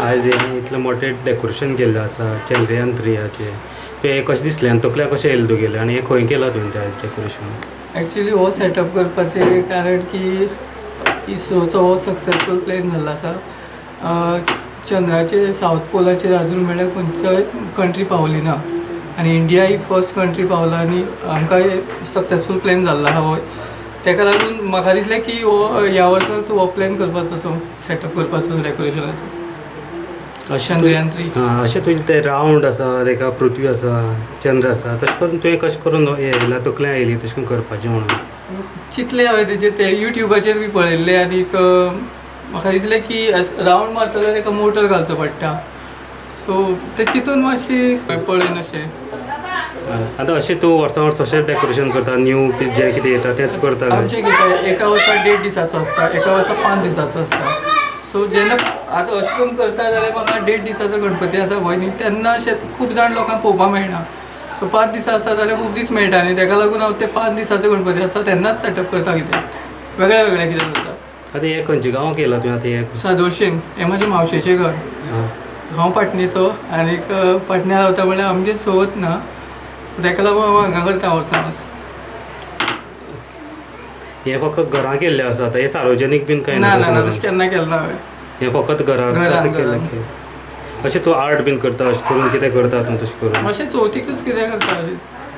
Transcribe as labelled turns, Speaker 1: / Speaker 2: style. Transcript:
Speaker 1: आज इतलें मोठें डेकोरेशन केल्लें आसा चंद्रयान 3 तें कशें दिसलें आनी तकल्या कशें येयलें तुगेलें आनी हें खंय केलां तुवें तें डेकोरेशन?
Speaker 2: एक्चुअली हो सेटअप करपाचें कारण की इस्रोचो हो सक्सेसफूल प्लॅन जाल्लो आसा. चंद्राचेर सावथ पोलाचेर अजून म्हणल्यार खंयचोय कंट्री पावली ना आनी इंडिया ही फर्स्ट कंट्री पावला आनी आमकां सक्सेसफूल प्लॅन जाल्लो आहा हो. ताका लागून म्हाका दिसलें की हो ह्या वर्साचो हो प्लॅन करपाचो असो सेटअप करपाचो डेकोरेशनाचो चंद्रयान 3.
Speaker 1: हां, अशें तुजें तें रावंड आसा ताका पृथ्वी आसा चंद्र आसा तशें करून तुवें कशें करून हें येयलां तकल्यां येयली तशें करून करपाचें म्हणून?
Speaker 2: चिंतलें हांवें तेजेर ते युट्यूबाचेर बी पळयल्लें आनीक म्हाका दिसलें की रावंड मारता जाल्यार ताका मोटर घालचो पडटा सो तें चिंतून मातशें पळयन अशें.
Speaker 1: आतां अशें तूं वर्सा वर्स अशें डेकोरेशन करता न्यू जें कितें येता तेंच करता काय?
Speaker 2: आमचें कितें एका वर्सा 1.5 दिसाचो आसता, एका वर्सा 5 दिसाचो आसता. सो जेन्ना आतां अशें करून करता जाल्यार म्हाका 1.5 दिसाचो गणपती आसा पळय न्ही तेन्ना अशें खूब जाण लोकांक पळोवपाक मेळना. सो 5 दिसां आसा जाल्यार खूब दीस मेळटा न्ही ताका लागून हांव ते 5 दिसाचो गणपती आसा तेन्नाच सेटअप करता कितें वेगळें वेगळें कितें करता.
Speaker 1: आतां हें खंयचें गांव केलां तुवें आतां हें?
Speaker 2: सादोळशें हें म्हाजें मावशेचें घर. हांव पाटणेचो आनीक पाटण्या रावता म्हणल्यार आमचें चवथ ना ताका लागून हांव हांगा करता वर्सान वर्स.
Speaker 1: हें फकत घरां केल्लें आसा आतां हें सार्वजनीक बीन कांय
Speaker 2: ना
Speaker 1: ना?
Speaker 2: तशें केन्ना केलें ना हांवें.
Speaker 1: हें फकत घरां
Speaker 2: घरान,
Speaker 1: केल्लें
Speaker 2: घरान.
Speaker 1: अशें तूं आर्ट बीन करता अशें करून कितें करता तूं तशें करून?
Speaker 2: मातशें चवथीकूच कितें करता अशें